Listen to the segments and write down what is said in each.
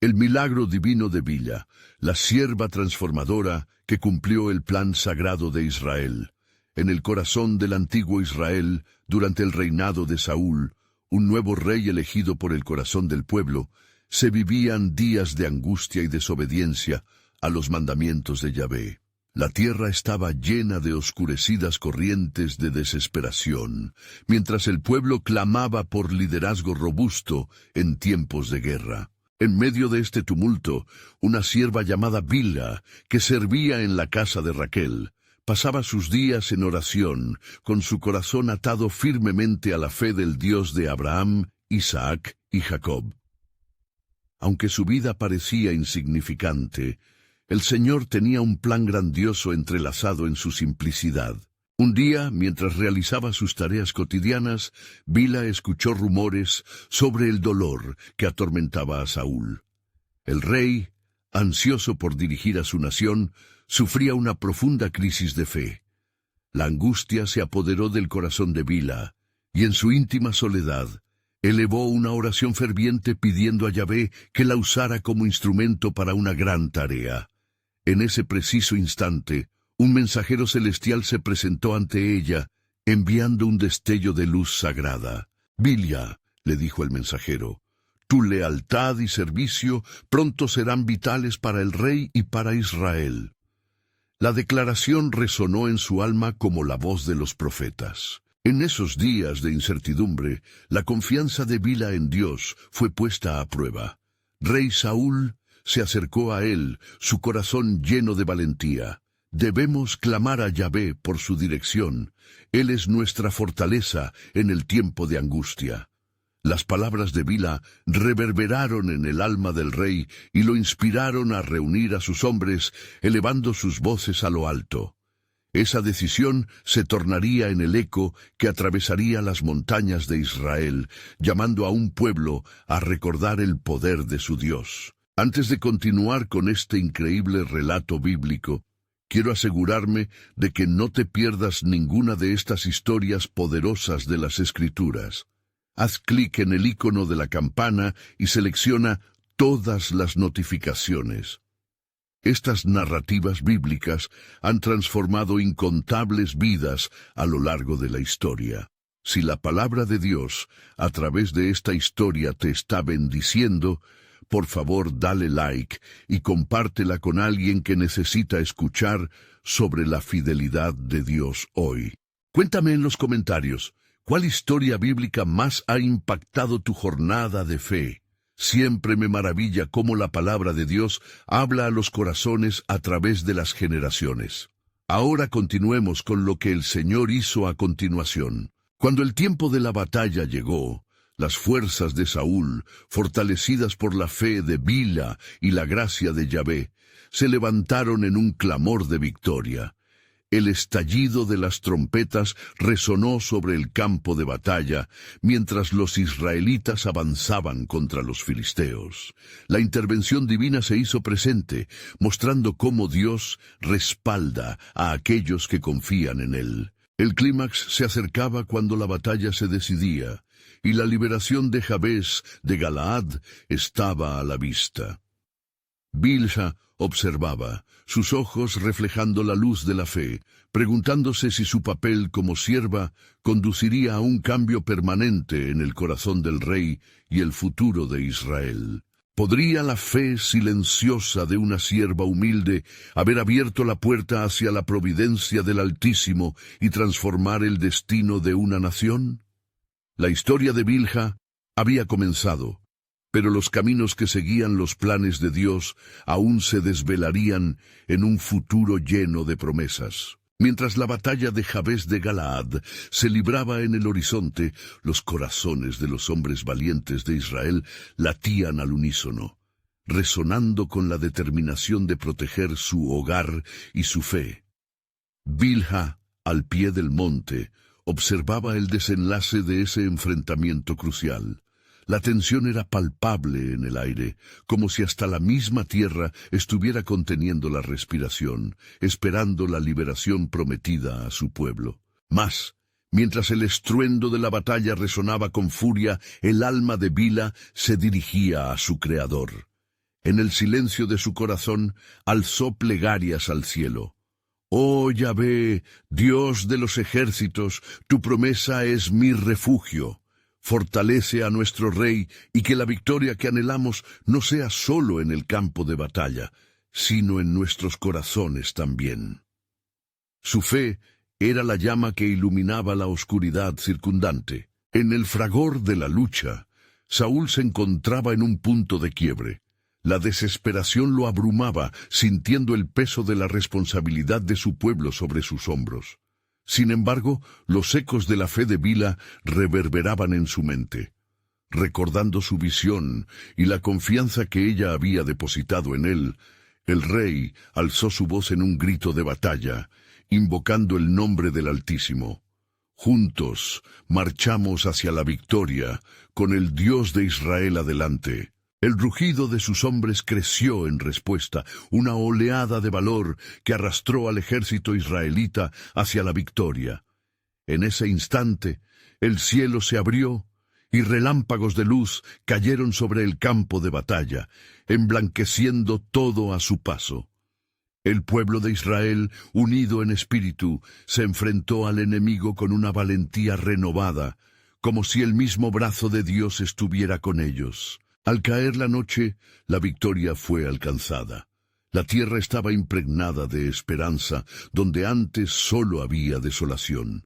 El milagro divino de Bilha, la sierva transformadora que cumplió el plan sagrado de Israel. En el corazón del antiguo Israel, durante el reinado de Saúl, un nuevo rey elegido por el corazón del pueblo, se vivían días de angustia y desobediencia a los mandamientos de Yahvé. La tierra estaba llena de oscurecidas corrientes de desesperación, mientras el pueblo clamaba por liderazgo robusto en tiempos de guerra. En medio de este tumulto, una sierva llamada Bilha, que servía en la casa de Raquel, pasaba sus días en oración, con su corazón atado firmemente a la fe del Dios de Abraham, Isaac y Jacob. Aunque su vida parecía insignificante, el Señor tenía un plan grandioso entrelazado en su simplicidad. Un día, mientras realizaba sus tareas cotidianas, Bilha escuchó rumores sobre el dolor que atormentaba a Saúl. El rey, ansioso por dirigir a su nación, sufría una profunda crisis de fe. La angustia se apoderó del corazón de Bilha, y en su íntima soledad, elevó una oración ferviente pidiendo a Yahvé que la usara como instrumento para una gran tarea. En ese preciso instante, un mensajero celestial se presentó ante ella, enviando un destello de luz sagrada. «Bilha», le dijo el mensajero, «tu lealtad y servicio pronto serán vitales para el rey y para Israel». La declaración resonó en su alma como la voz de los profetas. En esos días de incertidumbre, la confianza de Bilha en Dios fue puesta a prueba. Rey Saúl se acercó a él, su corazón lleno de valentía. Debemos clamar a Yahvé por su dirección. Él es nuestra fortaleza en el tiempo de angustia. Las palabras de Bilha reverberaron en el alma del rey y lo inspiraron a reunir a sus hombres, elevando sus voces a lo alto. Esa decisión se tornaría en el eco que atravesaría las montañas de Israel, llamando a un pueblo a recordar el poder de su Dios. Antes de continuar con este increíble relato bíblico, quiero asegurarme de que no te pierdas ninguna de estas historias poderosas de las Escrituras. Haz clic en el icono de la campana y selecciona todas las notificaciones. Estas narrativas bíblicas han transformado incontables vidas a lo largo de la historia. Si la palabra de Dios, a través de esta historia, te está bendiciendo, por favor dale like y compártela con alguien que necesita escuchar sobre la fidelidad de Dios hoy. Cuéntame en los comentarios, ¿cuál historia bíblica más ha impactado tu jornada de fe? Siempre me maravilla cómo la palabra de Dios habla a los corazones a través de las generaciones. Ahora continuemos con lo que el Señor hizo a continuación. Cuando el tiempo de la batalla llegó, las fuerzas de Saúl, fortalecidas por la fe de Bilha y la gracia de Yahvé, se levantaron en un clamor de victoria. El estallido de las trompetas resonó sobre el campo de batalla, mientras los israelitas avanzaban contra los filisteos. La intervención divina se hizo presente, mostrando cómo Dios respalda a aquellos que confían en Él. El clímax se acercaba cuando la batalla se decidía, y la liberación de Jabes de Galaad estaba a la vista. Bilha observaba, sus ojos reflejando la luz de la fe, preguntándose si su papel como sierva conduciría a un cambio permanente en el corazón del rey y el futuro de Israel. ¿Podría la fe silenciosa de una sierva humilde haber abierto la puerta hacia la providencia del Altísimo y transformar el destino de una nación? La historia de Bilha había comenzado, pero los caminos que seguían los planes de Dios aún se desvelarían en un futuro lleno de promesas. Mientras la batalla de Jabes de Galaad se libraba en el horizonte, los corazones de los hombres valientes de Israel latían al unísono, resonando con la determinación de proteger su hogar y su fe. Bilha, al pie del monte, observaba el desenlace de ese enfrentamiento crucial. La tensión era palpable en el aire, como si hasta la misma tierra estuviera conteniendo la respiración, esperando la liberación prometida a su pueblo. Mas, mientras el estruendo de la batalla resonaba con furia, el alma de Bilha se dirigía a su Creador. En el silencio de su corazón, alzó plegarias al cielo. Oh Yahvé, Dios de los ejércitos, tu promesa es mi refugio. Fortalece a nuestro rey y que la victoria que anhelamos no sea solo en el campo de batalla, sino en nuestros corazones también. Su fe era la llama que iluminaba la oscuridad circundante. En el fragor de la lucha, Saúl se encontraba en un punto de quiebre. La desesperación lo abrumaba, sintiendo el peso de la responsabilidad de su pueblo sobre sus hombros. Sin embargo, los ecos de la fe de Bila reverberaban en su mente. Recordando su visión y la confianza que ella había depositado en él, el rey alzó su voz en un grito de batalla, invocando el nombre del Altísimo. Juntos marchamos hacia la victoria, con el Dios de Israel adelante. El rugido de sus hombres creció en respuesta, una oleada de valor que arrastró al ejército israelita hacia la victoria. En ese instante, el cielo se abrió y relámpagos de luz cayeron sobre el campo de batalla, emblanqueciendo todo a su paso. El pueblo de Israel, unido en espíritu, se enfrentó al enemigo con una valentía renovada, como si el mismo brazo de Dios estuviera con ellos. Al caer la noche, la victoria fue alcanzada. La tierra estaba impregnada de esperanza, donde antes solo había desolación.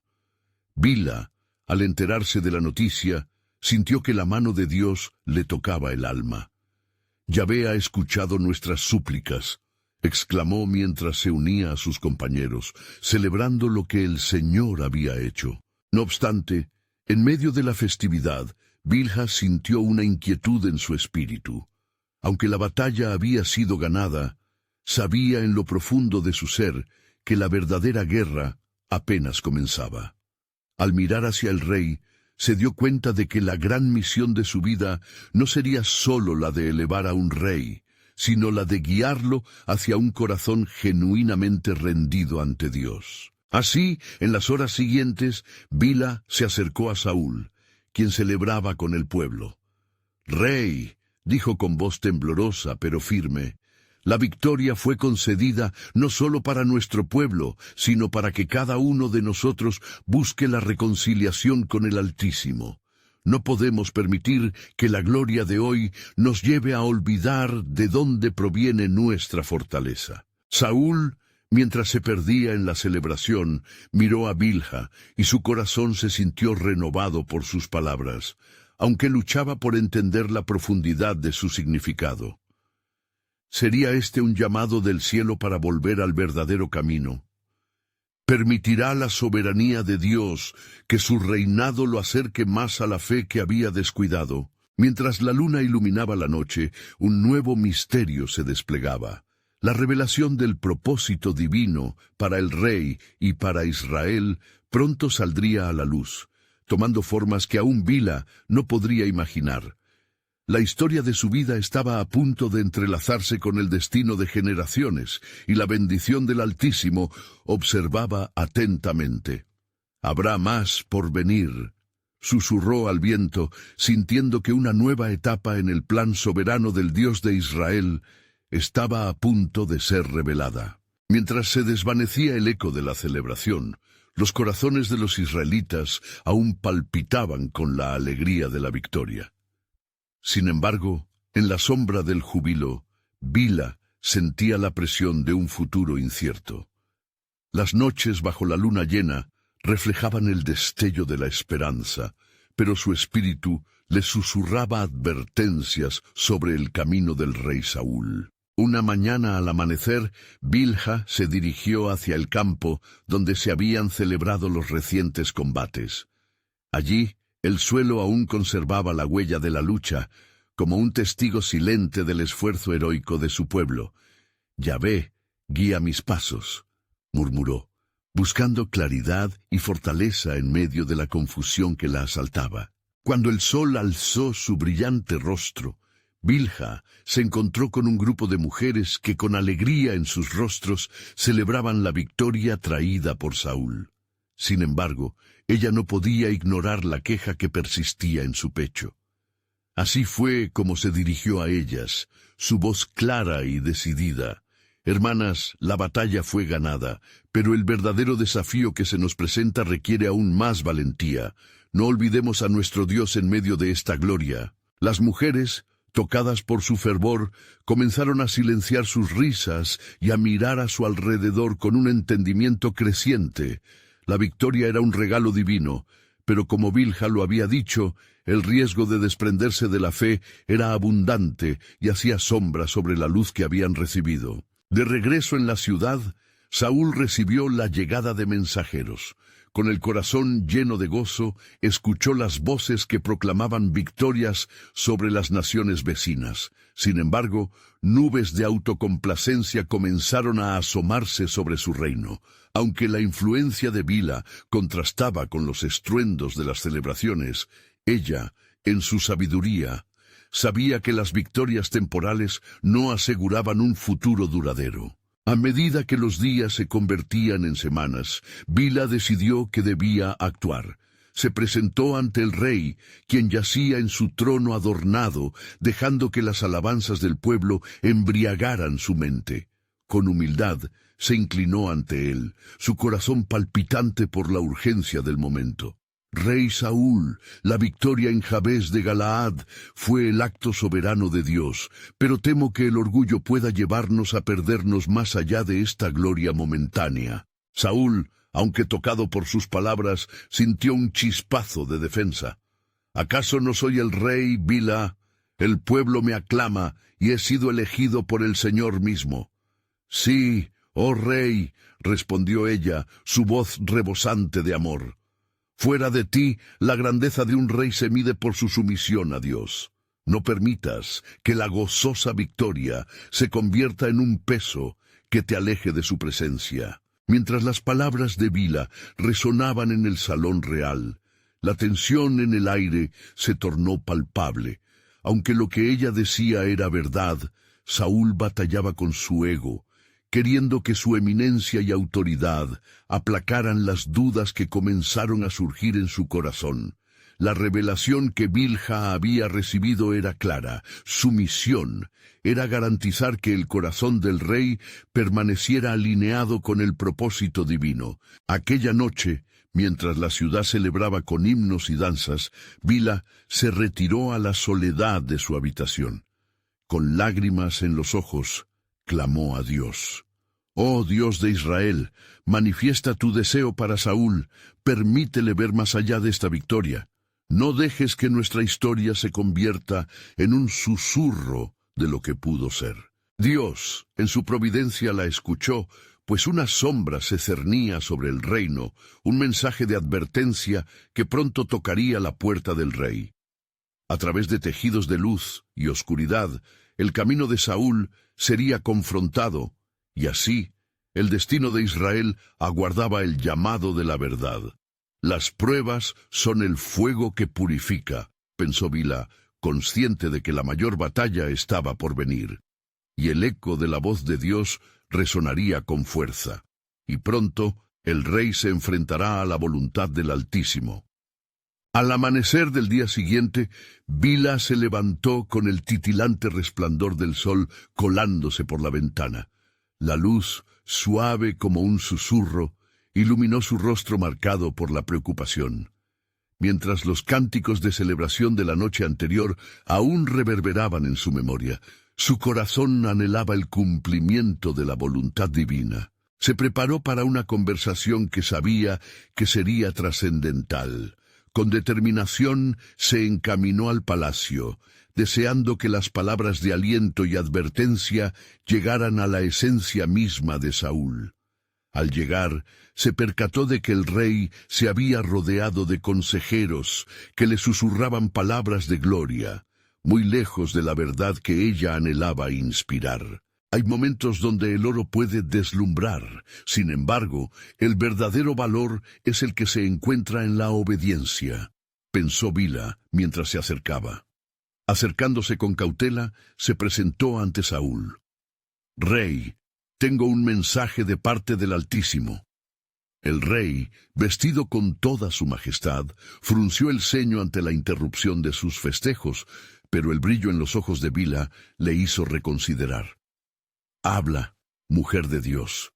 Bila, al enterarse de la noticia, sintió que la mano de Dios le tocaba el alma. Yahvé ha escuchado nuestras súplicas, exclamó mientras se unía a sus compañeros, celebrando lo que el Señor había hecho. No obstante, en medio de la festividad, Bilha sintió una inquietud en su espíritu. Aunque la batalla había sido ganada, sabía en lo profundo de su ser que la verdadera guerra apenas comenzaba. Al mirar hacia el rey, se dio cuenta de que la gran misión de su vida no sería solo la de elevar a un rey, sino la de guiarlo hacia un corazón genuinamente rendido ante Dios. Así, en las horas siguientes, Bila se acercó a Saúl, quien celebraba con el pueblo. «Rey», dijo con voz temblorosa pero firme, «la victoria fue concedida no solo para nuestro pueblo, sino para que cada uno de nosotros busque la reconciliación con el Altísimo. No podemos permitir que la gloria de hoy nos lleve a olvidar de dónde proviene nuestra fortaleza». Saúl, mientras se perdía en la celebración, miró a Bilha, y su corazón se sintió renovado por sus palabras, aunque luchaba por entender la profundidad de su significado. ¿Sería este un llamado del cielo para volver al verdadero camino? ¿Permitirá la soberanía de Dios que su reinado lo acerque más a la fe que había descuidado? Mientras la luna iluminaba la noche, un nuevo misterio se desplegaba. La revelación del propósito divino para el rey y para Israel pronto saldría a la luz, tomando formas que aún Bila no podría imaginar. La historia de su vida estaba a punto de entrelazarse con el destino de generaciones, y la bendición del Altísimo observaba atentamente. «Habrá más por venir», susurró al viento, sintiendo que una nueva etapa en el plan soberano del Dios de Israel estaba a punto de ser revelada. Mientras se desvanecía el eco de la celebración, los corazones de los israelitas aún palpitaban con la alegría de la victoria. Sin embargo, en la sombra del júbilo, Bila sentía la presión de un futuro incierto. Las noches bajo la luna llena reflejaban el destello de la esperanza, pero su espíritu le susurraba advertencias sobre el camino del rey Saúl. Una mañana al amanecer, Bilha se dirigió hacia el campo donde se habían celebrado los recientes combates. Allí, el suelo aún conservaba la huella de la lucha, como un testigo silente del esfuerzo heroico de su pueblo. «Yahvé, guía mis pasos», murmuró, buscando claridad y fortaleza en medio de la confusión que la asaltaba. Cuando el sol alzó su brillante rostro, Bilha se encontró con un grupo de mujeres que con alegría en sus rostros celebraban la victoria traída por Saúl. Sin embargo, ella no podía ignorar la queja que persistía en su pecho. Así fue como se dirigió a ellas, su voz clara y decidida. Hermanas, la batalla fue ganada, pero el verdadero desafío que se nos presenta requiere aún más valentía. No olvidemos a nuestro Dios en medio de esta gloria. Las mujeres, tocadas por su fervor, comenzaron a silenciar sus risas y a mirar a su alrededor con un entendimiento creciente. La victoria era un regalo divino, pero como Bilha lo había dicho, el riesgo de desprenderse de la fe era abundante y hacía sombra sobre la luz que habían recibido. De regreso en la ciudad, Saúl recibió la llegada de mensajeros. Con el corazón lleno de gozo, escuchó las voces que proclamaban victorias sobre las naciones vecinas. Sin embargo, nubes de autocomplacencia comenzaron a asomarse sobre su reino. Aunque la influencia de Bilha contrastaba con los estruendos de las celebraciones, ella, en su sabiduría, sabía que las victorias temporales no aseguraban un futuro duradero. A medida que los días se convertían en semanas, Bilha decidió que debía actuar. Se presentó ante el rey, quien yacía en su trono adornado, dejando que las alabanzas del pueblo embriagaran su mente. Con humildad, se inclinó ante él, su corazón palpitante por la urgencia del momento. Rey Saúl, la victoria en Jabes de Galaad fue el acto soberano de Dios, pero temo que el orgullo pueda llevarnos a perdernos más allá de esta gloria momentánea. Saúl, aunque tocado por sus palabras, sintió un chispazo de defensa. ¿Acaso no soy el rey, Bilha? El pueblo me aclama y he sido elegido por el Señor mismo. Sí, oh rey, respondió ella, su voz rebosante de amor. Fuera de ti, la grandeza de un rey se mide por su sumisión a Dios. No permitas que la gozosa victoria se convierta en un peso que te aleje de su presencia. Mientras las palabras de Bilha resonaban en el salón real, la tensión en el aire se tornó palpable. Aunque lo que ella decía era verdad, Saúl batallaba con su ego, queriendo que su eminencia y autoridad aplacaran las dudas que comenzaron a surgir en su corazón. La revelación que Bilha había recibido era clara. Su misión era garantizar que el corazón del rey permaneciera alineado con el propósito divino. Aquella noche, mientras la ciudad celebraba con himnos y danzas, Bilha se retiró a la soledad de su habitación. Con lágrimas en los ojos, clamó a Dios. Oh Dios de Israel, manifiesta tu deseo para Saúl, permítele ver más allá de esta victoria. No dejes que nuestra historia se convierta en un susurro de lo que pudo ser. Dios, en su providencia, la escuchó, pues una sombra se cernía sobre el reino, un mensaje de advertencia que pronto tocaría la puerta del rey. A través de tejidos de luz y oscuridad, el camino de Saúl sería confrontado, y así el destino de Israel aguardaba el llamado de la verdad. Las pruebas son el fuego que purifica, pensó Bilha, consciente de que la mayor batalla estaba por venir. Y el eco de la voz de Dios resonaría con fuerza. Y pronto el rey se enfrentará a la voluntad del Altísimo. Al amanecer del día siguiente, Bilha se levantó con el titilante resplandor del sol colándose por la ventana. La luz, suave como un susurro, iluminó su rostro marcado por la preocupación. Mientras los cánticos de celebración de la noche anterior aún reverberaban en su memoria, su corazón anhelaba el cumplimiento de la voluntad divina. Se preparó para una conversación que sabía que sería trascendental. Con determinación se encaminó al palacio, deseando que las palabras de aliento y advertencia llegaran a la esencia misma de Saúl. Al llegar, se percató de que el rey se había rodeado de consejeros que le susurraban palabras de gloria, muy lejos de la verdad que ella anhelaba inspirar. Hay momentos donde el oro puede deslumbrar, sin embargo, el verdadero valor es el que se encuentra en la obediencia, pensó Bilha mientras se acercaba. Acercándose con cautela, se presentó ante Saúl. «Rey, tengo un mensaje de parte del Altísimo». El rey, vestido con toda su majestad, frunció el ceño ante la interrupción de sus festejos, pero el brillo en los ojos de Bila le hizo reconsiderar. «Habla, mujer de Dios»,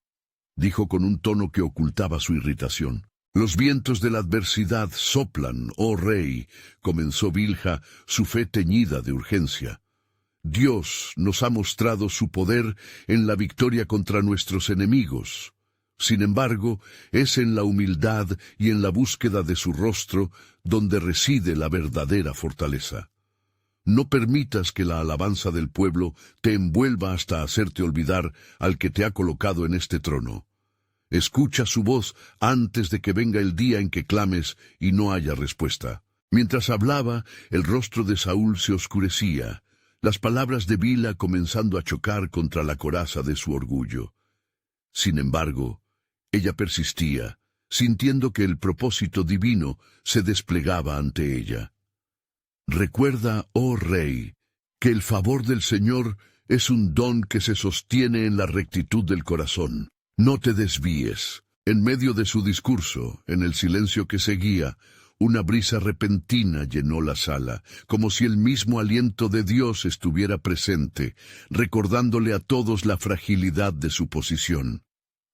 dijo con un tono que ocultaba su irritación. «Los vientos de la adversidad soplan, oh rey», comenzó Bilha, su fe teñida de urgencia. «Dios nos ha mostrado su poder en la victoria contra nuestros enemigos. Sin embargo, es en la humildad y en la búsqueda de su rostro donde reside la verdadera fortaleza. No permitas que la alabanza del pueblo te envuelva hasta hacerte olvidar al que te ha colocado en este trono. Escucha su voz antes de que venga el día en que clames y no haya respuesta». Mientras hablaba, el rostro de Saúl se oscurecía, las palabras de Bila comenzando a chocar contra la coraza de su orgullo. Sin embargo, ella persistía, sintiendo que el propósito divino se desplegaba ante ella. «Recuerda, oh rey, que el favor del Señor es un don que se sostiene en la rectitud del corazón. No te desvíes». En medio de su discurso, en el silencio que seguía, una brisa repentina llenó la sala, como si el mismo aliento de Dios estuviera presente, recordándole a todos la fragilidad de su posición.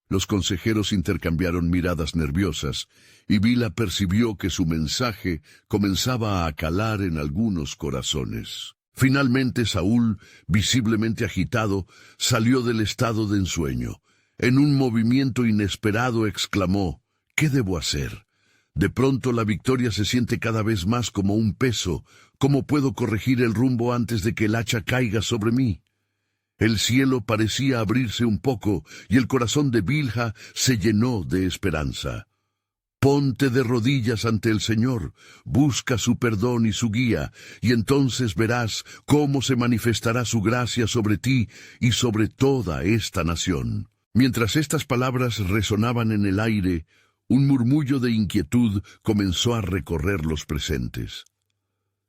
Los consejeros intercambiaron miradas nerviosas, y Bila percibió que su mensaje comenzaba a calar en algunos corazones. Finalmente Saúl, visiblemente agitado, salió del estado de ensueño. En un movimiento inesperado exclamó: «¿Qué debo hacer? De pronto la victoria se siente cada vez más como un peso. ¿Cómo puedo corregir el rumbo antes de que el hacha caiga sobre mí?». El cielo parecía abrirse un poco, y el corazón de Bilha se llenó de esperanza. «Ponte de rodillas ante el Señor, busca su perdón y su guía, y entonces verás cómo se manifestará su gracia sobre ti y sobre toda esta nación». Mientras estas palabras resonaban en el aire, un murmullo de inquietud comenzó a recorrer los presentes.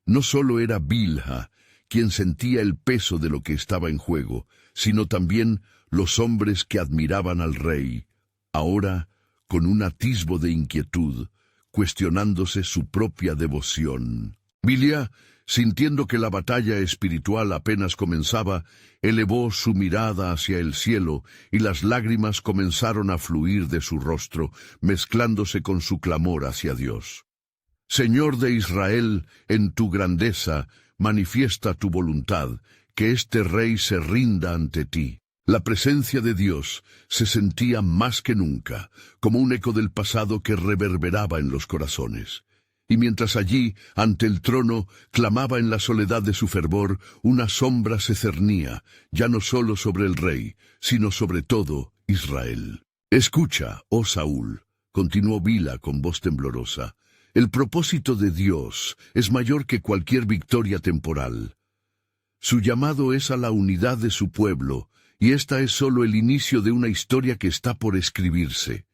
No solo era Bilha quien sentía el peso de lo que estaba en juego, sino también los hombres que admiraban al rey, ahora con un atisbo de inquietud, cuestionándose su propia devoción. Bilha, sintiendo que la batalla espiritual apenas comenzaba, elevó su mirada hacia el cielo, y las lágrimas comenzaron a fluir de su rostro, mezclándose con su clamor hacia Dios. «Señor de Israel, en tu grandeza, manifiesta tu voluntad, que este rey se rinda ante ti». La presencia de Dios se sentía más que nunca, como un eco del pasado que reverberaba en los corazones. Y mientras allí, ante el trono, clamaba en la soledad de su fervor, una sombra se cernía, ya no solo sobre el rey, sino sobre todo Israel. «Escucha, oh Saúl», continuó Bila con voz temblorosa, «el propósito de Dios es mayor que cualquier victoria temporal. Su llamado es a la unidad de su pueblo, y esta es solo el inicio de una historia que está por escribirse.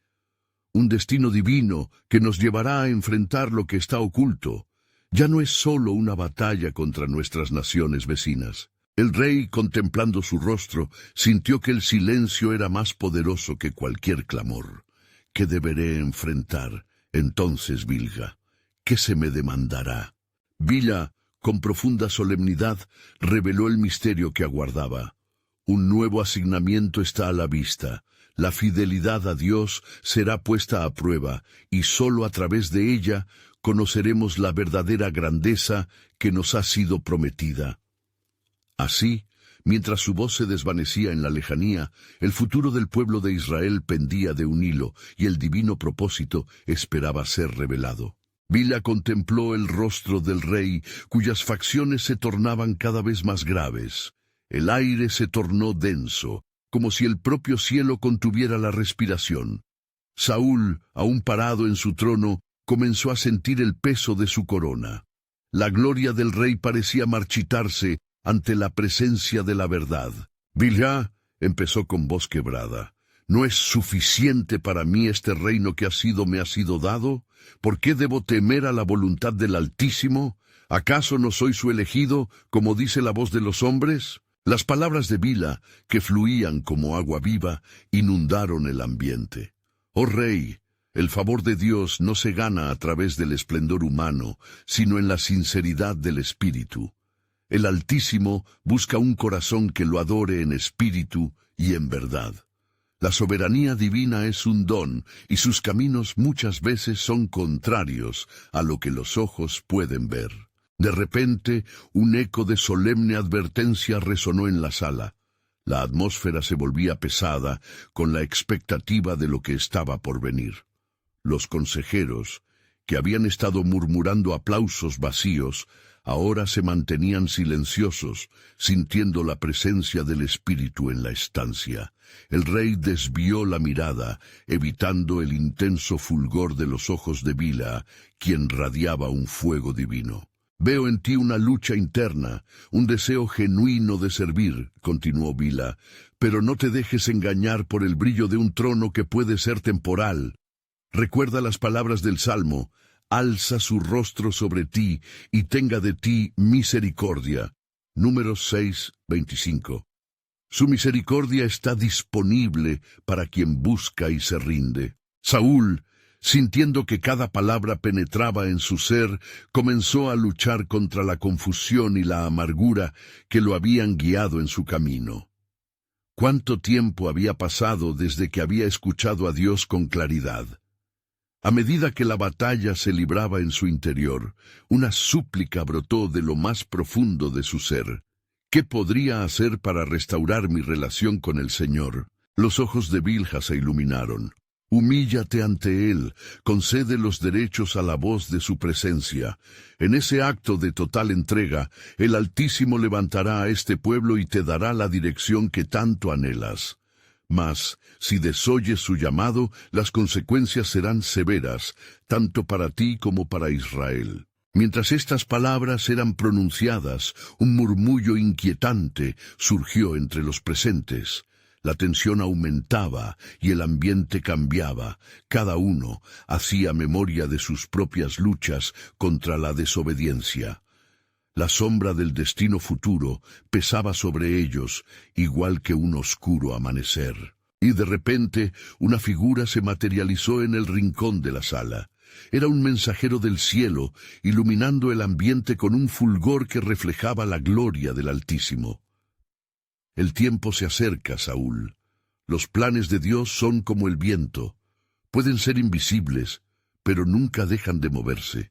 Un destino divino que nos llevará a enfrentar lo que está oculto. Ya no es solo una batalla contra nuestras naciones vecinas». El rey, contemplando su rostro, sintió que el silencio era más poderoso que cualquier clamor. «¿Qué deberé enfrentar entonces, Bilha? ¿Qué se me demandará?». Bila, con profunda solemnidad, reveló el misterio que aguardaba. Un nuevo asignamiento está a la vista. La fidelidad a Dios será puesta a prueba, y sólo a través de ella conoceremos la verdadera grandeza que nos ha sido prometida. Así, mientras su voz se desvanecía en la lejanía, el futuro del pueblo de Israel pendía de un hilo, y el divino propósito esperaba ser revelado. Bila contempló el rostro del rey, cuyas facciones se tornaban cada vez más graves. El aire se tornó denso, como si el propio cielo contuviera la respiración. Saúl, aún parado en su trono, comenzó a sentir el peso de su corona. La gloria del rey parecía marchitarse ante la presencia de la verdad. «Bilha», empezó con voz quebrada, «¿no es suficiente para mí este reino que me ha sido dado? ¿Por qué debo temer a la voluntad del Altísimo? ¿Acaso no soy su elegido, como dice la voz de los hombres?». Las palabras de Bila, que fluían como agua viva, inundaron el ambiente. «Oh rey, el favor de Dios no se gana a través del esplendor humano, sino en la sinceridad del espíritu. El Altísimo busca un corazón que lo adore en espíritu y en verdad. La soberanía divina es un don, y sus caminos muchas veces son contrarios a lo que los ojos pueden ver. De repente, un eco de solemne advertencia resonó en la sala. La atmósfera se volvía pesada con la expectativa de lo que estaba por venir. Los consejeros, que habían estado murmurando aplausos vacíos, ahora se mantenían silenciosos, sintiendo la presencia del Espíritu en la estancia. El rey desvió la mirada, evitando el intenso fulgor de los ojos de Bila, quien radiaba un fuego divino. «Veo en ti una lucha interna, un deseo genuino de servir», continuó Bila, «pero no te dejes engañar por el brillo de un trono que puede ser temporal. Recuerda las palabras del Salmo: «Alza su rostro sobre ti y tenga de ti misericordia». Números 6:25. Su misericordia está disponible para quien busca y se rinde. Saúl, sintiendo que cada palabra penetraba en su ser, comenzó a luchar contra la confusión y la amargura que lo habían guiado en su camino. ¿Cuánto tiempo había pasado desde que había escuchado a Dios con claridad? A medida que la batalla se libraba en su interior, una súplica brotó de lo más profundo de su ser. ¿Qué podría hacer para restaurar mi relación con el Señor? Los ojos de Bilha se iluminaron. Humíllate ante Él, concede los derechos a la voz de su presencia. En ese acto de total entrega, el Altísimo levantará a este pueblo y te dará la dirección que tanto anhelas. Mas, si desoyes su llamado, las consecuencias serán severas, tanto para ti como para Israel. Mientras estas palabras eran pronunciadas, un murmullo inquietante surgió entre los presentes. La tensión aumentaba y el ambiente cambiaba. Cada uno hacía memoria de sus propias luchas contra la desobediencia. La sombra del destino futuro pesaba sobre ellos, igual que un oscuro amanecer. Y de repente, una figura se materializó en el rincón de la sala. Era un mensajero del cielo, iluminando el ambiente con un fulgor que reflejaba la gloria del Altísimo. El tiempo se acerca, Saúl. Los planes de Dios son como el viento. Pueden ser invisibles, pero nunca dejan de moverse.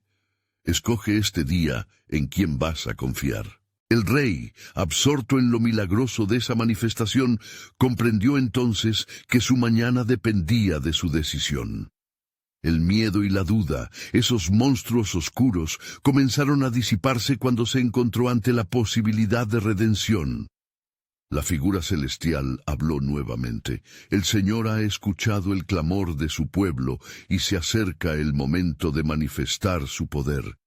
Escoge este día en quién vas a confiar. El rey, absorto en lo milagroso de esa manifestación, comprendió entonces que su mañana dependía de su decisión. El miedo y la duda, esos monstruos oscuros, comenzaron a disiparse cuando se encontró ante la posibilidad de redención. La figura celestial habló nuevamente. El Señor ha escuchado el clamor de su pueblo y se acerca el momento de manifestar su poder.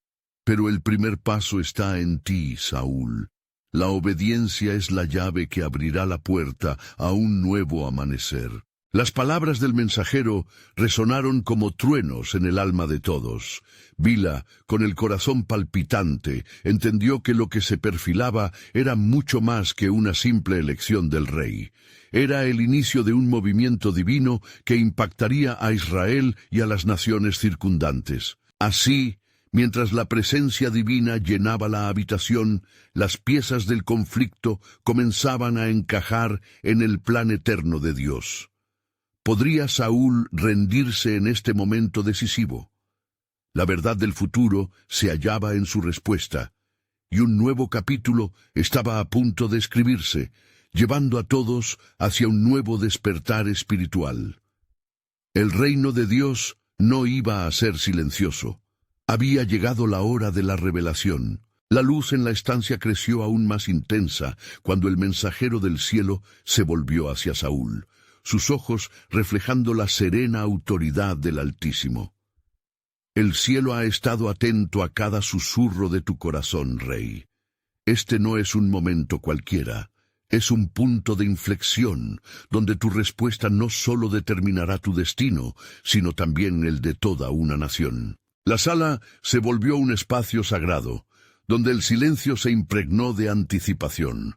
Pero el primer paso está en ti, Saúl. La obediencia es la llave que abrirá la puerta a un nuevo amanecer. Las palabras del mensajero resonaron como truenos en el alma de todos. Bila, con el corazón palpitante, entendió que lo que se perfilaba era mucho más que una simple elección del rey. Era el inicio de un movimiento divino que impactaría a Israel y a las naciones circundantes. Así, mientras la presencia divina llenaba la habitación, las piezas del conflicto comenzaban a encajar en el plan eterno de Dios. ¿Podría Saúl rendirse en este momento decisivo? La verdad del futuro se hallaba en su respuesta, y un nuevo capítulo estaba a punto de escribirse, llevando a todos hacia un nuevo despertar espiritual. El reino de Dios no iba a ser silencioso. Había llegado la hora de la revelación. La luz en la estancia creció aún más intensa cuando el mensajero del cielo se volvió hacia Saúl, sus ojos reflejando la serena autoridad del Altísimo. El cielo ha estado atento a cada susurro de tu corazón, rey. Este no es un momento cualquiera, es un punto de inflexión, donde tu respuesta no solo determinará tu destino, sino también el de toda una nación. La sala se volvió un espacio sagrado, donde el silencio se impregnó de anticipación.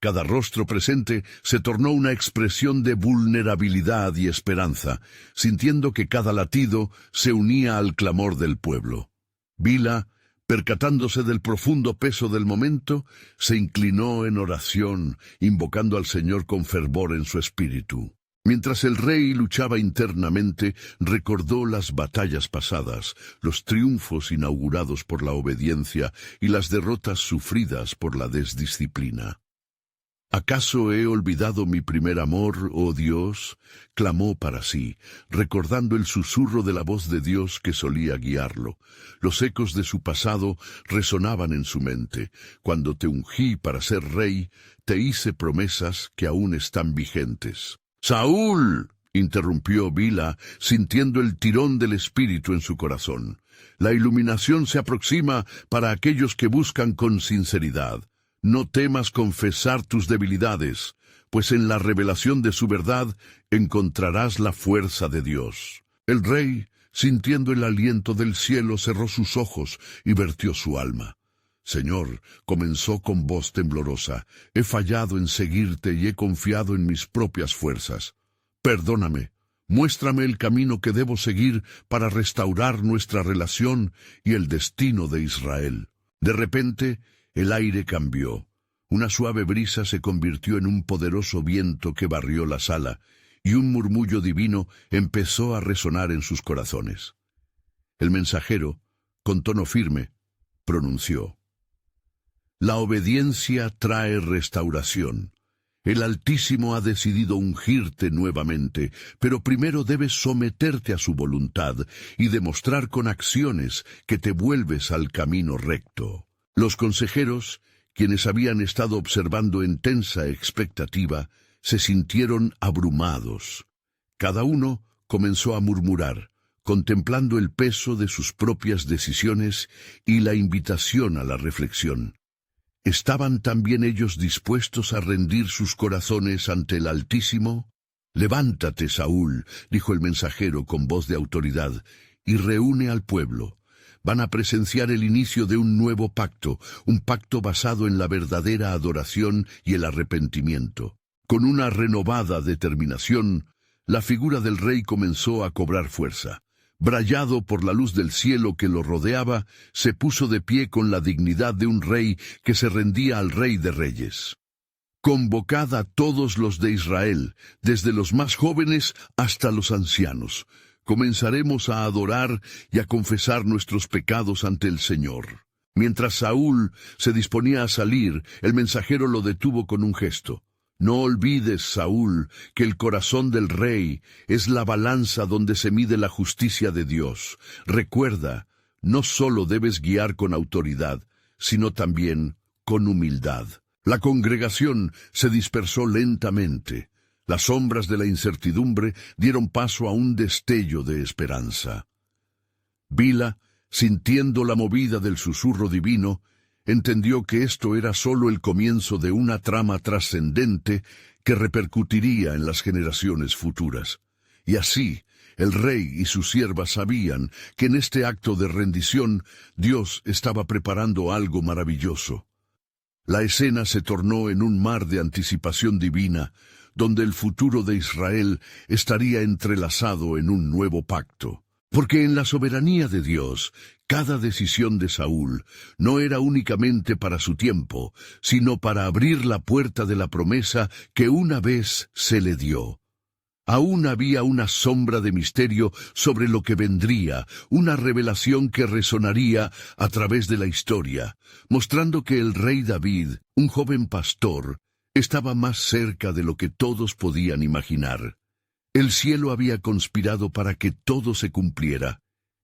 Cada rostro presente se tornó una expresión de vulnerabilidad y esperanza, sintiendo que cada latido se unía al clamor del pueblo. Bila, Percatándose del profundo peso del momento, se inclinó en oración, invocando al Señor con fervor en su espíritu. Mientras el rey luchaba internamente, recordó las batallas pasadas, los triunfos inaugurados por la obediencia y las derrotas sufridas por la desdisciplina. ¿Acaso he olvidado mi primer amor, oh Dios? Clamó para sí, recordando el susurro de la voz de Dios que solía guiarlo. Los ecos de su pasado resonaban en su mente. Cuando te ungí para ser rey, te hice promesas que aún están vigentes. ¡Saúl!, interrumpió Bila, sintiendo el tirón del espíritu en su corazón. La iluminación se aproxima para aquellos que buscan con sinceridad. No temas confesar tus debilidades, pues en la revelación de su verdad encontrarás la fuerza de Dios. El rey, sintiendo el aliento del cielo, cerró sus ojos y vertió su alma. Señor, comenzó con voz temblorosa, he fallado en seguirte y he confiado en mis propias fuerzas. Perdóname, muéstrame el camino que debo seguir para restaurar nuestra relación y el destino de Israel. De repente, el aire cambió. Una suave brisa se convirtió en un poderoso viento que barrió la sala, y un murmullo divino empezó a resonar en sus corazones. El mensajero, con tono firme, pronunció: La obediencia trae restauración. El Altísimo ha decidido ungirte nuevamente, pero primero debes someterte a su voluntad y demostrar con acciones que te vuelves al camino recto. Los consejeros, quienes habían estado observando en tensa expectativa, se sintieron abrumados. Cada uno comenzó a murmurar, contemplando el peso de sus propias decisiones y la invitación a la reflexión. ¿Estaban también ellos dispuestos a rendir sus corazones ante el Altísimo? «Levántate, Saúl», dijo el mensajero con voz de autoridad, «y reúne al pueblo. Van a presenciar el inicio de un nuevo pacto, un pacto basado en la verdadera adoración y el arrepentimiento». Con una renovada determinación, la figura del rey comenzó a cobrar fuerza. Brayado por la luz del cielo que lo rodeaba, se puso de pie con la dignidad de un rey que se rendía al Rey de Reyes. «Convocad a todos los de Israel, desde los más jóvenes hasta los ancianos. Comenzaremos a adorar y a confesar nuestros pecados ante el Señor». Mientras Saúl se disponía a salir, el mensajero lo detuvo con un gesto. «No olvides, Saúl, que el corazón del rey es la balanza donde se mide la justicia de Dios. Recuerda, no solo debes guiar con autoridad, sino también con humildad». La congregación se dispersó lentamente. Las sombras de la incertidumbre dieron paso a un destello de esperanza. Bila, sintiendo la movida del susurro divino, entendió que esto era solo el comienzo de una trama trascendente que repercutiría en las generaciones futuras. Y así, el rey y su sierva sabían que en este acto de rendición Dios estaba preparando algo maravilloso. La escena se tornó en un mar de anticipación divina, donde el futuro de Israel estaría entrelazado en un nuevo pacto. Porque en la soberanía de Dios, cada decisión de Saúl no era únicamente para su tiempo, sino para abrir la puerta de la promesa que una vez se le dio. Aún había una sombra de misterio sobre lo que vendría, una revelación que resonaría a través de la historia, mostrando que el rey David, un joven pastor, estaba más cerca de lo que todos podían imaginar. El cielo había conspirado para que todo se cumpliera,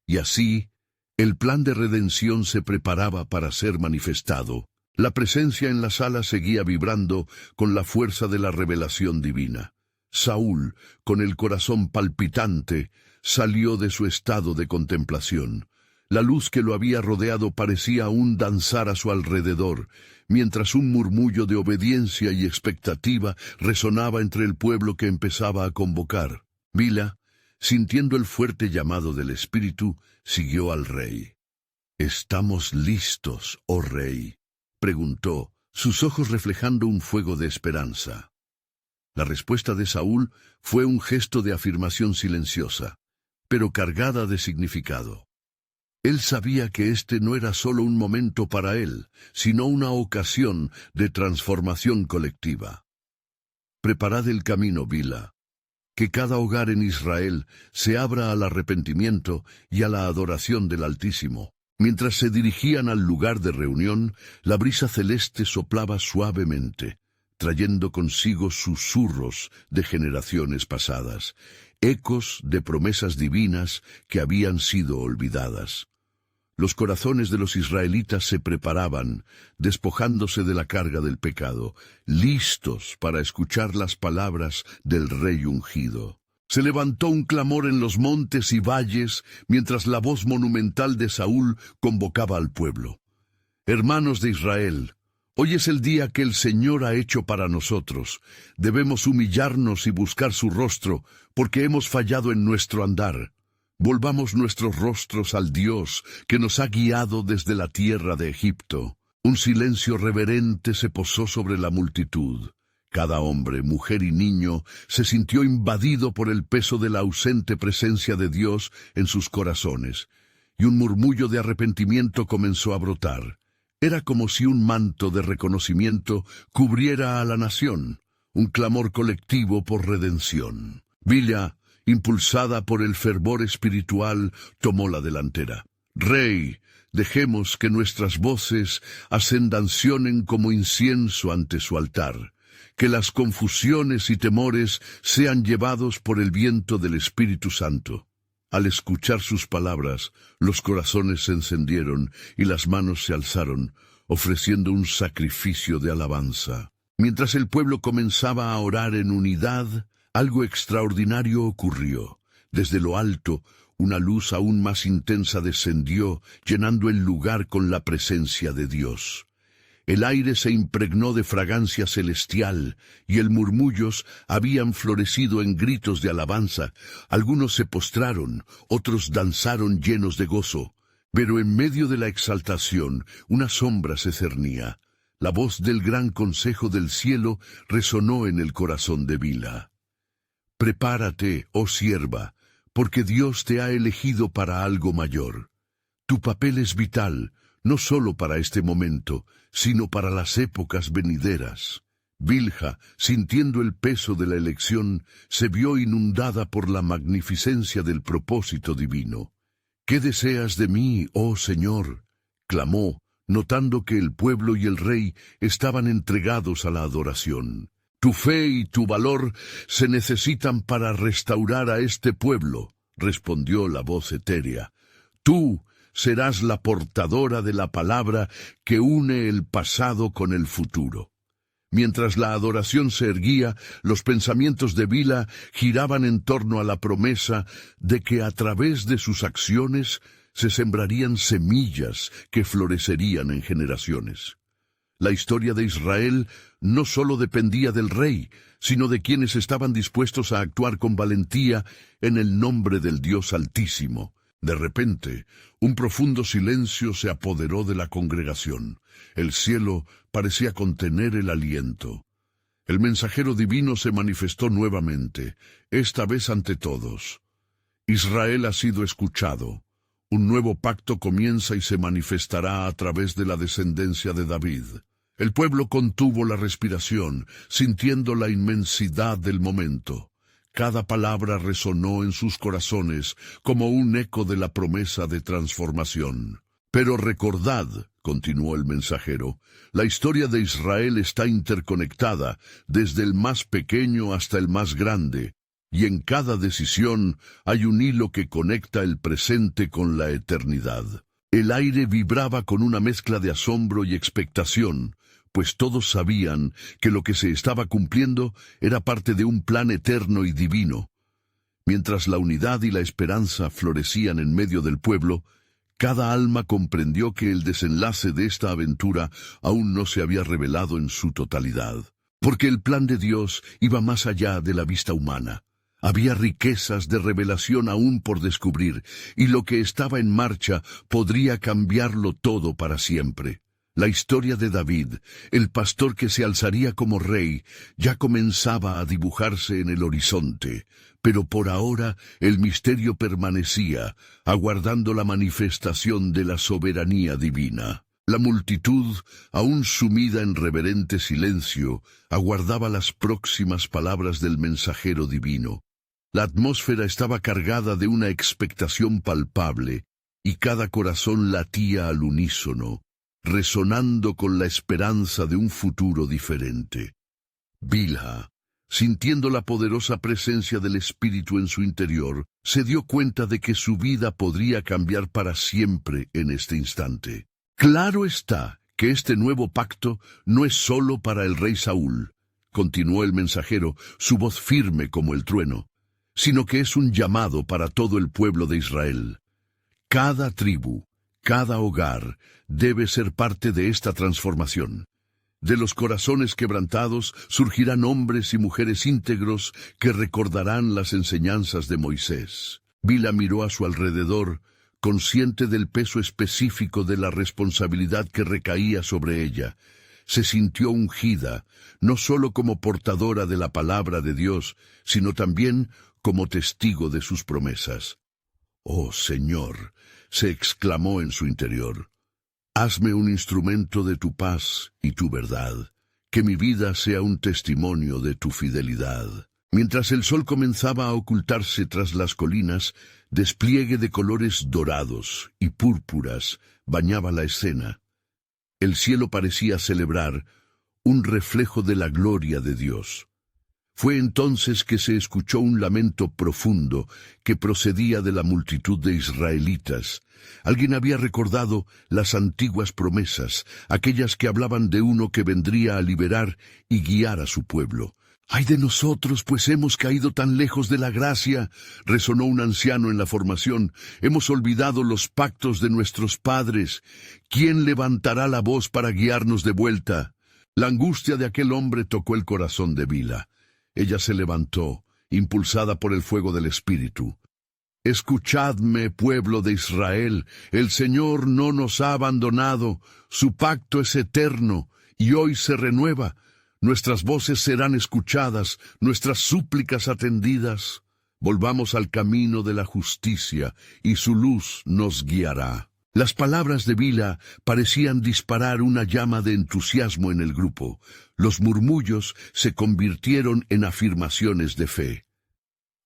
y así, el plan de redención se preparaba para ser manifestado. La presencia en la sala seguía vibrando con la fuerza de la revelación divina. Saúl, con el corazón palpitante, salió de su estado de contemplación. La luz que lo había rodeado parecía aún danzar a su alrededor, mientras un murmullo de obediencia y expectativa resonaba entre el pueblo que empezaba a convocar. Bila, sintiendo el fuerte llamado del Espíritu, siguió al rey. «¿Estamos listos, oh rey?», preguntó, sus ojos reflejando un fuego de esperanza. La respuesta de Saúl fue un gesto de afirmación silenciosa, pero cargada de significado. Él sabía que este no era solo un momento para él, sino una ocasión de transformación colectiva. Preparad el camino, Bila. Que cada hogar en Israel se abra al arrepentimiento y a la adoración del Altísimo. Mientras se dirigían al lugar de reunión, la brisa celeste soplaba suavemente, trayendo consigo susurros de generaciones pasadas, ecos de promesas divinas que habían sido olvidadas. Los corazones de los israelitas se preparaban, despojándose de la carga del pecado, listos para escuchar las palabras del Rey ungido. Se levantó un clamor en los montes y valles, mientras la voz monumental de Saúl convocaba al pueblo. Hermanos de Israel, hoy es el día que el Señor ha hecho para nosotros. Debemos humillarnos y buscar su rostro, porque hemos fallado en nuestro andar. Volvamos nuestros rostros al Dios que nos ha guiado desde la tierra de Egipto. Un silencio reverente se posó sobre la multitud. Cada hombre, mujer y niño se sintió invadido por el peso de la ausente presencia de Dios en sus corazones, y un murmullo de arrepentimiento comenzó a brotar. Era como si un manto de reconocimiento cubriera a la nación, un clamor colectivo por redención. Bila, impulsada por el fervor espiritual, tomó la delantera. Rey, dejemos que nuestras voces ascendancionen como incienso ante su altar, que las confusiones y temores sean llevados por el viento del Espíritu Santo. Al escuchar sus palabras, los corazones se encendieron y las manos se alzaron, ofreciendo un sacrificio de alabanza. Mientras el pueblo comenzaba a orar en unidad, algo extraordinario ocurrió. Desde lo alto, una luz aún más intensa descendió, llenando el lugar con la presencia de Dios. El aire se impregnó de fragancia celestial, y el murmullos habían florecido en gritos de alabanza. Algunos se postraron, otros danzaron llenos de gozo. Pero en medio de la exaltación, una sombra se cernía. La voz del gran consejo del cielo resonó en el corazón de Bila. Prepárate, oh sierva, porque Dios te ha elegido para algo mayor. Tu papel es vital, no solo para este momento, sino para las épocas venideras. Bilha, sintiendo el peso de la elección, se vio inundada por la magnificencia del propósito divino. ¿Qué deseas de mí, oh Señor?, clamó, notando que el pueblo y el rey estaban entregados a la adoración. Tu fe y tu valor se necesitan para restaurar a este pueblo, respondió la voz etérea. Tú serás la portadora de la palabra que une el pasado con el futuro. Mientras la adoración se erguía, los pensamientos de Bila giraban en torno a la promesa de que a través de sus acciones se sembrarían semillas que florecerían en generaciones. La historia de Israel no solo dependía del rey, sino de quienes estaban dispuestos a actuar con valentía en el nombre del Dios Altísimo. De repente, un profundo silencio se apoderó de la congregación. El cielo parecía contener el aliento. El mensajero divino se manifestó nuevamente, esta vez ante todos. Israel ha sido escuchado. Un nuevo pacto comienza y se manifestará a través de la descendencia de David. El pueblo contuvo la respiración, sintiendo la inmensidad del momento. Cada palabra resonó en sus corazones como un eco de la promesa de transformación. Pero recordad, continuó el mensajero, la historia de Israel está interconectada, desde el más pequeño hasta el más grande, y en cada decisión hay un hilo que conecta el presente con la eternidad. El aire vibraba con una mezcla de asombro y expectación, pues todos sabían que lo que se estaba cumpliendo era parte de un plan eterno y divino. Mientras la unidad y la esperanza florecían en medio del pueblo, cada alma comprendió que el desenlace de esta aventura aún no se había revelado en su totalidad, porque el plan de Dios iba más allá de la vista humana. Había riquezas de revelación aún por descubrir, y lo que estaba en marcha podría cambiarlo todo para siempre. La historia de David, el pastor que se alzaría como rey, ya comenzaba a dibujarse en el horizonte, Pero por ahora el misterio permanecía, aguardando la manifestación de la soberanía divina. La multitud, aún sumida en reverente silencio, aguardaba las próximas palabras del mensajero divino. La atmósfera estaba cargada de una expectación palpable, y cada corazón latía al unísono, resonando con la esperanza de un futuro diferente. Bilha, sintiendo la poderosa presencia del Espíritu en su interior, se dio cuenta de que su vida podría cambiar para siempre en este instante. Claro está que este nuevo pacto no es solo para el rey Saúl, continuó el mensajero, su voz firme como el trueno, sino que es un llamado para todo el pueblo de Israel. Cada tribu, cada hogar, debe ser parte de esta transformación. De los corazones quebrantados surgirán hombres y mujeres íntegros que recordarán las enseñanzas de Moisés. Bilha miró a su alrededor, consciente del peso específico de la responsabilidad que recaía sobre ella. Se sintió ungida, no solo como portadora de la palabra de Dios, sino también como testigo de sus promesas. «Oh Señor», se exclamó en su interior, «hazme un instrumento de tu paz y tu verdad, que mi vida sea un testimonio de tu fidelidad». Mientras el sol comenzaba a ocultarse tras las colinas, despliegue de colores dorados y púrpuras bañaba la escena. El cielo parecía celebrar un reflejo de la gloria de Dios. Fue entonces que se escuchó un lamento profundo que procedía de la multitud de israelitas. Alguien había recordado las antiguas promesas, aquellas que hablaban de uno que vendría a liberar y guiar a su pueblo. «¡Ay de nosotros, pues hemos caído tan lejos de la gracia!», resonó un anciano en la formación. «Hemos olvidado los pactos de nuestros padres. ¿Quién levantará la voz para guiarnos de vuelta?». La angustia de aquel hombre tocó el corazón de Bilha. Ella se levantó, impulsada por el fuego del Espíritu. «Escuchadme, pueblo de Israel, el Señor no nos ha abandonado, su pacto es eterno, y hoy se renueva. Nuestras voces serán escuchadas, nuestras súplicas atendidas. Volvamos al camino de la justicia, y su luz nos guiará». Las palabras de Bilha parecían disparar una llama de entusiasmo en el grupo. Los murmullos se convirtieron en afirmaciones de fe.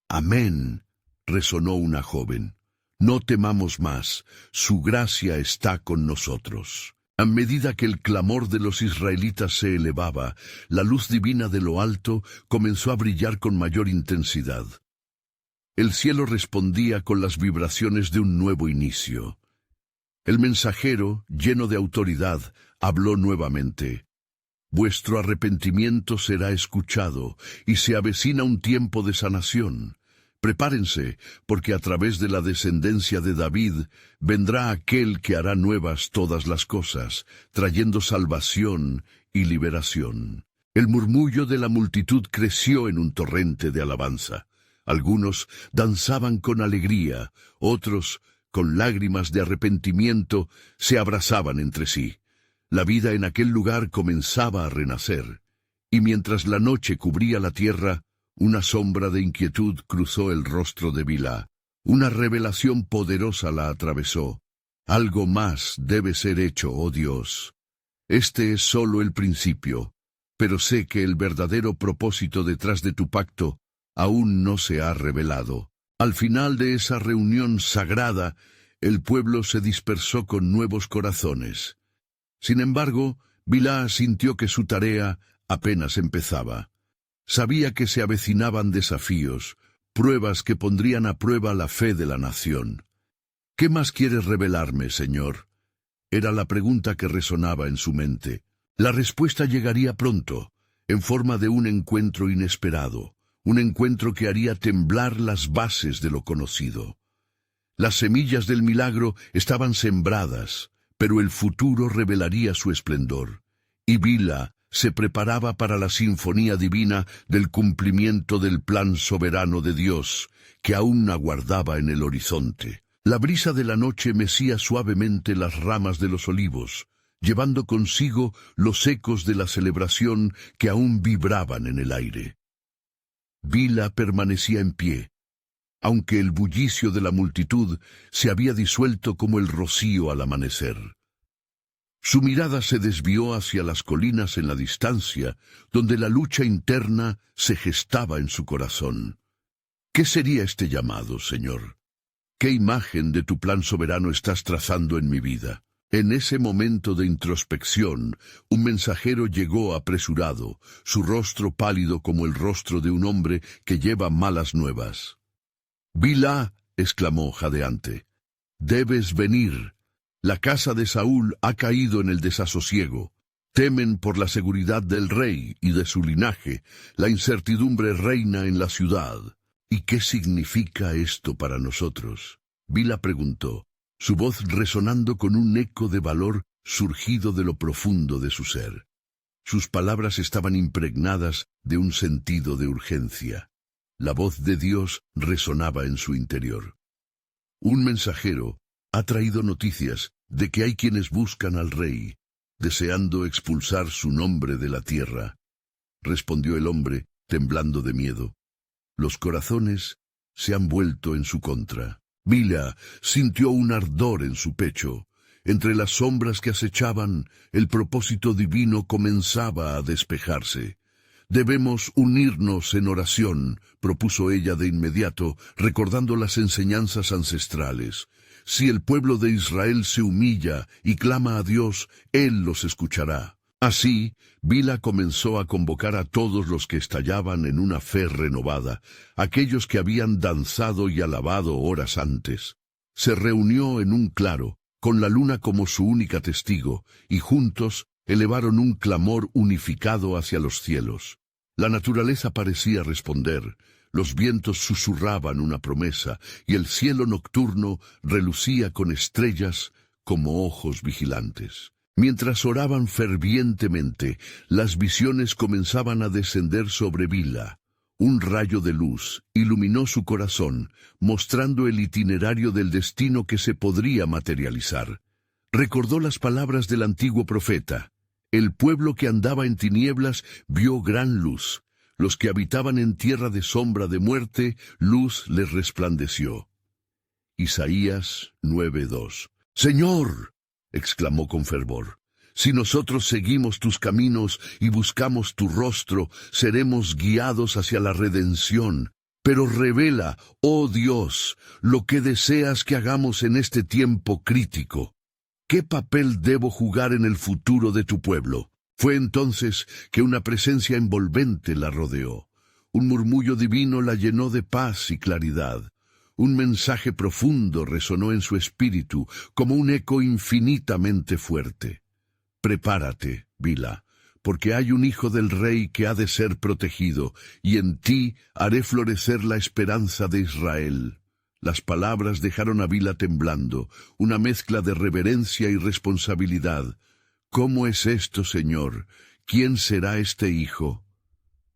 «Amén», resonó una joven. «No temamos más, su gracia está con nosotros». A medida que el clamor de los israelitas se elevaba, la luz divina de lo alto comenzó a brillar con mayor intensidad. El cielo respondía con las vibraciones de un nuevo inicio. El mensajero, lleno de autoridad, habló nuevamente. «Vuestro arrepentimiento será escuchado, y se avecina un tiempo de sanación. Prepárense, porque a través de la descendencia de David vendrá aquel que hará nuevas todas las cosas, trayendo salvación y liberación». El murmullo de la multitud creció en un torrente de alabanza. Algunos danzaban con alegría, otros, con lágrimas de arrepentimiento, se abrazaban entre sí. La vida en aquel lugar comenzaba a renacer, y mientras la noche cubría la tierra, una sombra de inquietud cruzó el rostro de Bilha. Una revelación poderosa la atravesó. «Algo más debe ser hecho, oh Dios. Este es solo el principio, pero sé que el verdadero propósito detrás de tu pacto aún no se ha revelado». Al final de esa reunión sagrada, el pueblo se dispersó con nuevos corazones. Sin embargo, Bilha sintió que su tarea apenas empezaba. Sabía que se avecinaban desafíos, pruebas que pondrían a prueba la fe de la nación. «¿Qué más quieres revelarme, Señor?», era la pregunta que resonaba en su mente. La respuesta llegaría pronto, en forma de un encuentro inesperado, un encuentro que haría temblar las bases de lo conocido. Las semillas del milagro estaban sembradas, pero el futuro revelaría su esplendor, y Bilha se preparaba para la sinfonía divina del cumplimiento del plan soberano de Dios, que aún aguardaba en el horizonte. La brisa de la noche mecía suavemente las ramas de los olivos, llevando consigo los ecos de la celebración que aún vibraban en el aire. Bilha permanecía en pie, aunque el bullicio de la multitud se había disuelto como el rocío al amanecer. Su mirada se desvió hacia las colinas en la distancia, donde la lucha interna se gestaba en su corazón. ¿Qué sería este llamado, Señor? ¿Qué imagen de tu plan soberano estás trazando en mi vida? En ese momento de introspección, un mensajero llegó apresurado, su rostro pálido como el rostro de un hombre que lleva malas nuevas. «Bilha», exclamó jadeante, «debes venir. La casa de Saúl ha caído en el desasosiego. Temen por la seguridad del rey y de su linaje. La incertidumbre reina en la ciudad». «¿Y qué significa esto para nosotros?», Bilha preguntó, su voz resonando con un eco de valor surgido de lo profundo de su ser. Sus palabras estaban impregnadas de un sentido de urgencia. La voz de Dios resonaba en su interior. «Un mensajero ha traído noticias de que hay quienes buscan al rey, deseando expulsar su nombre de la tierra», respondió el hombre, temblando de miedo. «Los corazones se han vuelto en su contra». Bilha sintió un ardor en su pecho. Entre las sombras que acechaban, el propósito divino comenzaba a despejarse. «Debemos unirnos en oración», propuso ella de inmediato, recordando las enseñanzas ancestrales. «Si el pueblo de Israel se humilla y clama a Dios, Él los escuchará». Así, Bilha comenzó a convocar a todos los que estallaban en una fe renovada, aquellos que habían danzado y alabado horas antes. Se reunió en un claro, con la luna como su única testigo, y juntos elevaron un clamor unificado hacia los cielos. La naturaleza parecía responder, los vientos susurraban una promesa, y el cielo nocturno relucía con estrellas como ojos vigilantes. Mientras oraban fervientemente, las visiones comenzaban a descender sobre Bilha. Un rayo de luz iluminó su corazón, mostrando el itinerario del destino que se podría materializar. Recordó las palabras del antiguo profeta: «El pueblo que andaba en tinieblas vio gran luz. Los que habitaban en tierra de sombra de muerte, luz les resplandeció». Isaías 9:2. «Señor», exclamó con fervor, «si nosotros seguimos tus caminos y buscamos tu rostro, seremos guiados hacia la redención. Pero revela, oh Dios, lo que deseas que hagamos en este tiempo crítico. ¿Qué papel debo jugar en el futuro de tu pueblo?». Fue entonces que una presencia envolvente la rodeó. Un murmullo divino la llenó de paz y claridad. Un mensaje profundo resonó en su espíritu, como un eco infinitamente fuerte. «Prepárate, Bilha, porque hay un hijo del rey que ha de ser protegido, y en ti haré florecer la esperanza de Israel». Las palabras dejaron a Bilha temblando, una mezcla de reverencia y responsabilidad. «¿Cómo es esto, Señor? ¿Quién será este hijo?».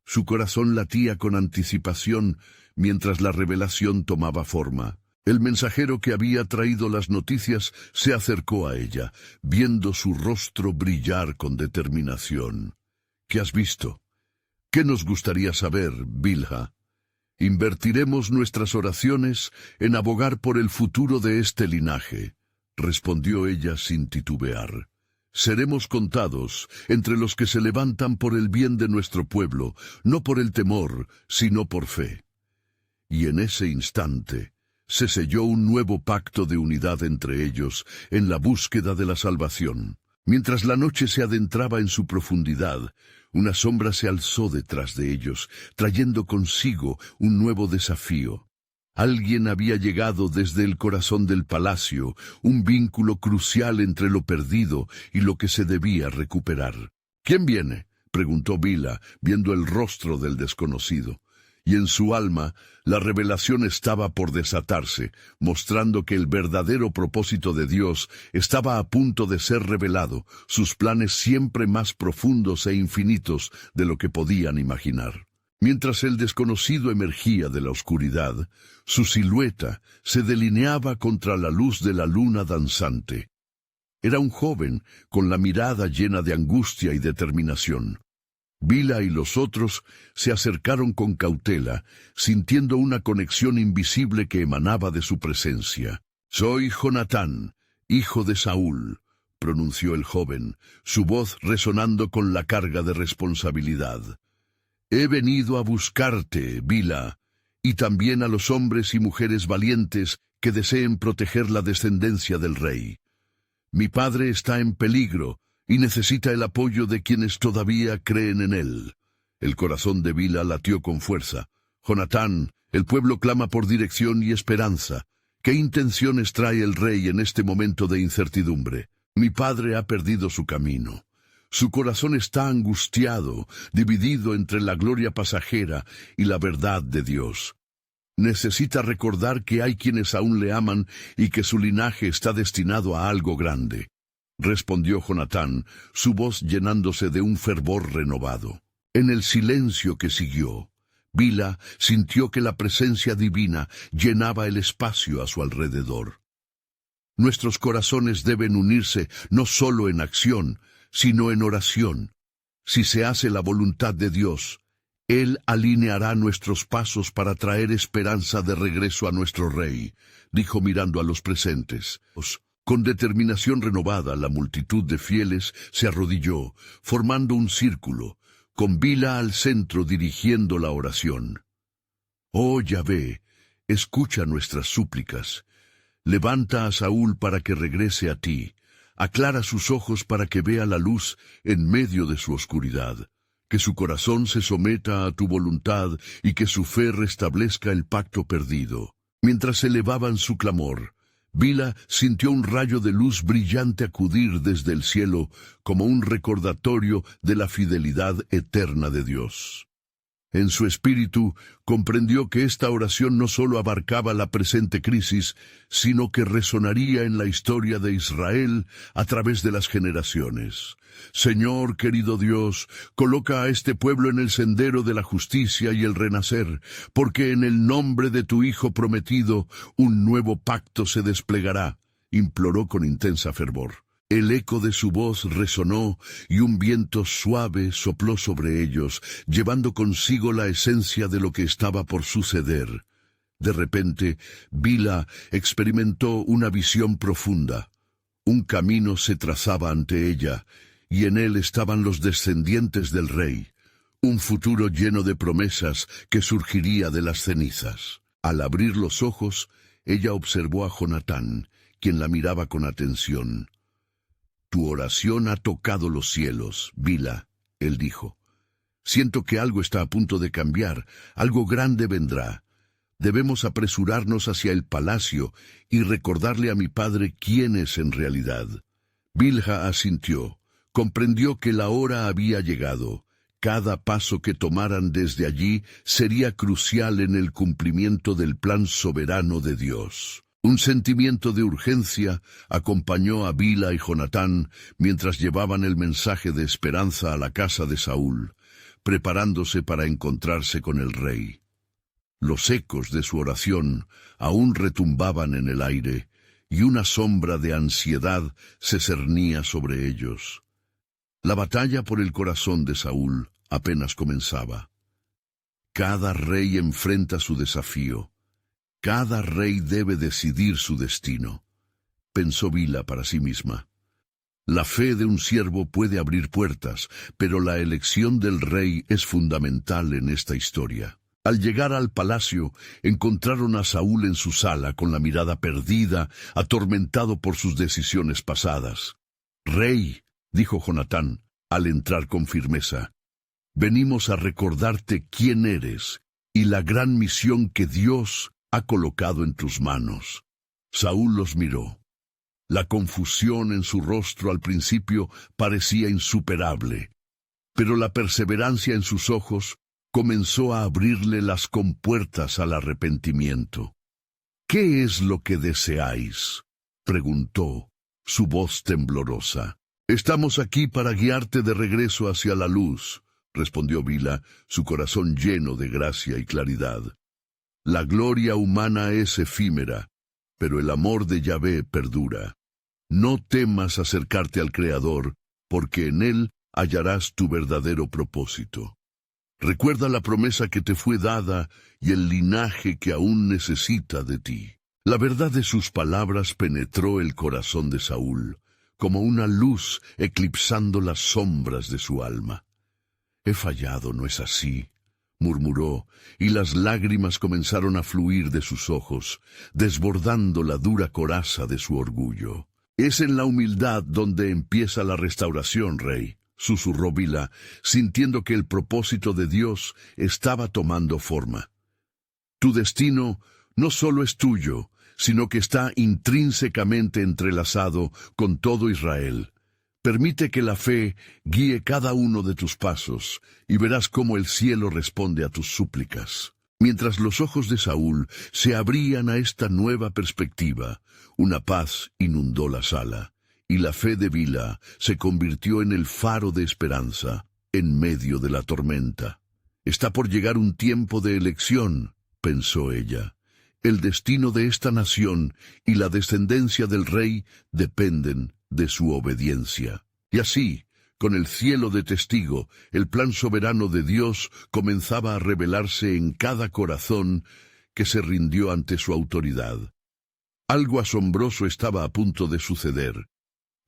Su corazón latía con anticipación mientras la revelación tomaba forma. El mensajero que había traído las noticias se acercó a ella, viendo su rostro brillar con determinación. «¿Qué has visto? ¿Qué nos gustaría saber, Bilha?». «Invertiremos nuestras oraciones en abogar por el futuro de este linaje», respondió ella sin titubear. «Seremos contados entre los que se levantan por el bien de nuestro pueblo, no por el temor, sino por fe». Y en ese instante se selló un nuevo pacto de unidad entre ellos en la búsqueda de la salvación. Mientras la noche se adentraba en su profundidad, una sombra se alzó detrás de ellos, trayendo consigo un nuevo desafío. Alguien había llegado desde el corazón del palacio, un vínculo crucial entre lo perdido y lo que se debía recuperar. «¿Quién viene?», preguntó Bilha, viendo el rostro del desconocido. Y en su alma, la revelación estaba por desatarse, mostrando que el verdadero propósito de Dios estaba a punto de ser revelado, sus planes siempre más profundos e infinitos de lo que podían imaginar. Mientras el desconocido emergía de la oscuridad, su silueta se delineaba contra la luz de la luna danzante. Era un joven con la mirada llena de angustia y determinación. Bila y los otros se acercaron con cautela, sintiendo una conexión invisible que emanaba de su presencia. «Soy Jonatán, hijo de Saúl», pronunció el joven, su voz resonando con la carga de responsabilidad. «He venido a buscarte, Bila, y también a los hombres y mujeres valientes que deseen proteger la descendencia del rey. Mi padre está en peligro y necesita el apoyo de quienes todavía creen en él». El corazón de Bila latió con fuerza. «Jonatán, el pueblo clama por dirección y esperanza. ¿Qué intenciones trae el rey en este momento de incertidumbre? Mi padre ha perdido su camino. Su corazón está angustiado, dividido entre la gloria pasajera y la verdad de Dios. Necesita recordar que hay quienes aún le aman y que su linaje está destinado a algo grande», respondió Jonatán, su voz llenándose de un fervor renovado. En el silencio que siguió, Bila sintió que la presencia divina llenaba el espacio a su alrededor. Nuestros corazones deben unirse no solo en acción, sino en oración. Si se hace la voluntad de Dios, Él alineará nuestros pasos para traer esperanza de regreso a nuestro Rey, dijo mirando a los presentes. Con determinación renovada, la multitud de fieles se arrodilló, formando un círculo, con Bila al centro dirigiendo la oración. «Oh Yahvé, escucha nuestras súplicas. Levanta a Saúl para que regrese a ti. Aclara sus ojos para que vea la luz en medio de su oscuridad. Que su corazón se someta a tu voluntad y que su fe restablezca el pacto perdido». Mientras elevaban su clamor, Bila sintió un rayo de luz brillante acudir desde el cielo como un recordatorio de la fidelidad eterna de Dios. En su espíritu comprendió que esta oración no solo abarcaba la presente crisis, sino que resonaría en la historia de Israel a través de las generaciones. «Señor, querido Dios, coloca a este pueblo en el sendero de la justicia y el renacer, porque en el nombre de tu Hijo prometido un nuevo pacto se desplegará», imploró con intensa fervor. El eco de su voz resonó y un viento suave sopló sobre ellos, llevando consigo la esencia de lo que estaba por suceder. De repente, Bila experimentó una visión profunda. Un camino se trazaba ante ella, y en él estaban los descendientes del rey, un futuro lleno de promesas que surgiría de las cenizas. Al abrir los ojos, ella observó a Jonatán, quien la miraba con atención. «Tu oración ha tocado los cielos, Bila», él dijo. «Siento que algo está a punto de cambiar, algo grande vendrá. Debemos apresurarnos hacia el palacio y recordarle a mi padre quién es en realidad». Bilha asintió, comprendió que la hora había llegado. Cada paso que tomaran desde allí sería crucial en el cumplimiento del plan soberano de Dios. Un sentimiento de urgencia acompañó a Bila y Jonatán mientras llevaban el mensaje de esperanza a la casa de Saúl, preparándose para encontrarse con el rey. Los ecos de su oración aún retumbaban en el aire, y una sombra de ansiedad se cernía sobre ellos. La batalla por el corazón de Saúl apenas comenzaba. Cada rey enfrenta su desafío. Cada rey debe decidir su destino, pensó Bila para sí misma. La fe de un siervo puede abrir puertas, pero la elección del rey es fundamental en esta historia. Al llegar al palacio, encontraron a Saúl en su sala con la mirada perdida, atormentado por sus decisiones pasadas. «Rey», dijo Jonatán, al entrar con firmeza, «venimos a recordarte quién eres y la gran misión que Dios ha colocado en tus manos». Saúl los miró. La confusión en su rostro al principio parecía insuperable, pero la perseverancia en sus ojos comenzó a abrirle las compuertas al arrepentimiento. «¿Qué es lo que deseáis?», preguntó, su voz temblorosa. «Estamos aquí para guiarte de regreso hacia la luz», respondió Bila, su corazón lleno de gracia y claridad. «La gloria humana es efímera, pero el amor de Yahvé perdura. No temas acercarte al Creador, porque en él hallarás tu verdadero propósito. Recuerda la promesa que te fue dada y el linaje que aún necesita de ti. La verdad de sus palabras penetró el corazón de Saúl, como una luz eclipsando las sombras de su alma. «He fallado, ¿no es así?», murmuró, y las lágrimas comenzaron a fluir de sus ojos, desbordando la dura coraza de su orgullo. «Es en la humildad donde empieza la restauración, rey», susurró Bilha, sintiendo que el propósito de Dios estaba tomando forma. «Tu destino no solo es tuyo, sino que está intrínsecamente entrelazado con todo Israel. Permite que la fe guíe cada uno de tus pasos, y verás cómo el cielo responde a tus súplicas». Mientras los ojos de Saúl se abrían a esta nueva perspectiva, una paz inundó la sala, y la fe de Bilha se convirtió en el faro de esperanza en medio de la tormenta. «Está por llegar un tiempo de elección», pensó ella. «El destino de esta nación y la descendencia del rey dependen de su obediencia». Y así, con el cielo de testigo, el plan soberano de Dios comenzaba a revelarse en cada corazón que se rindió ante su autoridad. Algo asombroso estaba a punto de suceder.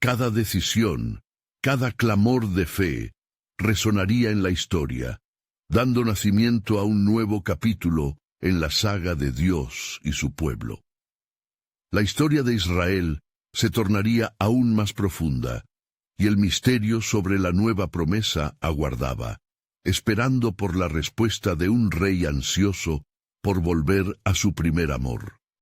Cada decisión, cada clamor de fe, resonaría en la historia, dando nacimiento a un nuevo capítulo en la saga de Dios y su pueblo. La historia de Israel se tornaría aún más profunda, y el misterio sobre la nueva promesa aguardaba, esperando por la respuesta de un rey ansioso por volver a su primer amor.